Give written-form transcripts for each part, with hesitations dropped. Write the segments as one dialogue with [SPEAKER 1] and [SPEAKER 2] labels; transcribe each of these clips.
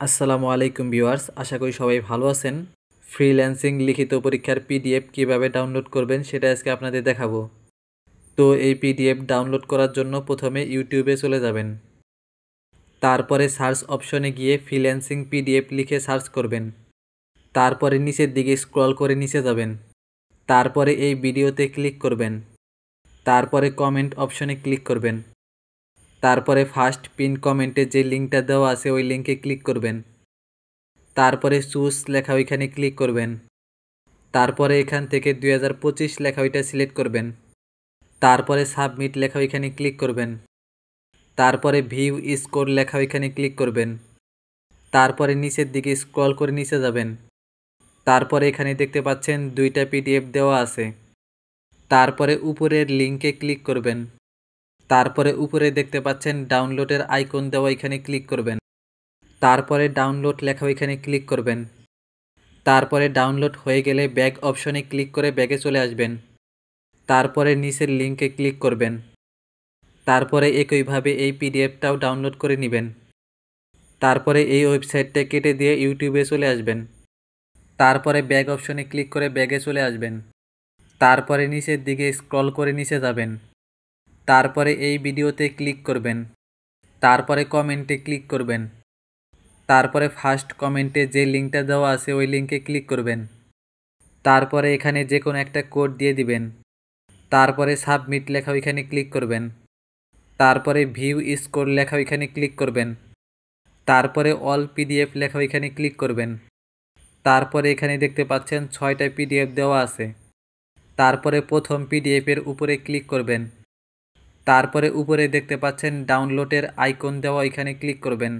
[SPEAKER 1] আসসালামু আলাইকুম ভিউয়ার্স, আশা করি সবাই ভালো আছেন। ফ্রিল্যান্সিং লিখিত পরীক্ষার পিডিএফ কিভাবে ডাউনলোড করবেন সেটা আজকে আপনাদের দেখাবো। তো এই পিডিএফ ডাউনলোড করার জন্য প্রথমে ইউটিউবে চলে যাবেন। তারপরে সার্চ অপশনে গিয়ে ফ্রিল্যান্সিং পিডিএফ লিখে সার্চ করবেন। তারপরে নিচের দিকে স্ক্রল করে নিচে যাবেন। তারপরে এই ভিডিওতে ক্লিক করবেন। তারপরে কমেন্ট অপশনে ক্লিক করবেন। তারপরে ফার্স্ট পিন কমেন্টে যে লিঙ্কটা দেওয়া আছে ওই লিঙ্কে ক্লিক করবেন। তারপরে চুজ লেখা ওইখানে ক্লিক করবেন। তারপরে এখান থেকে 2025 লেখা ওইটা সিলেক্ট করবেন। তারপরে সাবমিট লেখা ওইখানে ক্লিক করবেন। তারপরে ভিউ স্কোর লেখা ওইখানে ক্লিক করবেন। তারপরে নিচের দিকে স্ক্রল করে নিচে যাবেন। তারপরে এখানে দেখতে পাচ্ছেন দুইটা পিডিএফ দেওয়া আছে। তারপরে উপরের লিঙ্কে ক্লিক করবেন। তারপরে উপরে দেখতে পাচ্ছেন ডাউনলোডের আইকন দেওয়া এখানে ক্লিক করবেন। তারপরে ডাউনলোড লেখা ওইখানে ক্লিক করবেন। তারপরে ডাউনলোড হয়ে গেলে ব্যাক অপশনে ক্লিক করে ব্যাগে চলে আসবেন। তারপরে নিচের লিঙ্কে ক্লিক করবেন। তারপরে একইভাবে এই পিডিএফটাও ডাউনলোড করে নেবেন। তারপরে এই ওয়েবসাইটটা কেটে দিয়ে ইউটিউবে চলে আসবেন। তারপরে ব্যাক অপশনে ক্লিক করে ব্যাগে চলে আসবেন। তারপরে নিচের দিকে স্ক্রল করে নিচে যাবেন। তারপরে এই ভিডিওতে ক্লিক করবেন। তারপরে কমেন্টে ক্লিক করবেন। তারপরে ফার্স্ট কমেন্টে যে লিঙ্কটা দেওয়া আছে ওই লিঙ্কে ক্লিক করবেন। তারপরে এখানে যে কোনো একটা কোড দিয়ে দিবেন। তারপরে সাবমিট লেখা ওইখানে ক্লিক করবেন। তারপরে ভিউ স্কোর লেখা ওইখানে ক্লিক করবেন। তারপরে অল পিডিএফ লেখা ওইখানে ক্লিক করবেন। তারপরে এখানে দেখতে পাচ্ছেন 6টা পিডিএফ দেওয়া আছে। তারপরে প্রথম পিডিএফের উপরে ক্লিক করবেন। তারপরে উপরে দেখতে পাচ্ছেন ডাউনলোডের আইকন দেওয়া ওইখানে ক্লিক করবেন।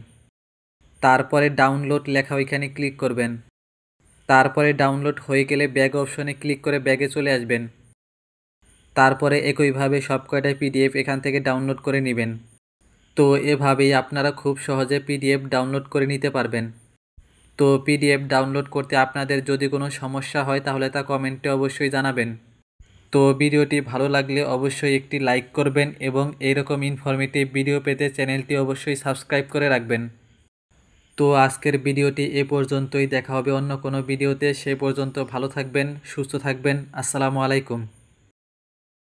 [SPEAKER 1] তারপরে ডাউনলোড লেখা ওইখানে ক্লিক করবেন। তারপরে ডাউনলোড হয়ে গেলে ব্যাগ অপশনে ক্লিক করে ব্যাগে চলে আসবেন। তারপরে একইভাবে সব কয়টা পিডিএফ এখান থেকে ডাউনলোড করে নেবেন। তো এভাবেই আপনারা খুব সহজে পিডিএফ ডাউনলোড করে নিতে পারবেন। তো পিডিএফ ডাউনলোড করতে আপনাদের যদি কোনো সমস্যা হয় তাহলে তা কমেন্টে অবশ্যই জানাবেন। তো ভিডিওটি ভালো লাগলে অবশ্যই একটি লাইক করবেন এবং এইরকম ইনফরমেটিভ ভিডিও পেতে চ্যানেলটি অবশ্যই সাবস্ক্রাইব করে রাখবেন। তো আজকের ভিডিওটি এ পর্যন্তই, দেখা হবে অন্য কোনো ভিডিওতে। সে পর্যন্ত ভালো থাকবেন, সুস্থ থাকবেন। আসসালামু আলাইকুম।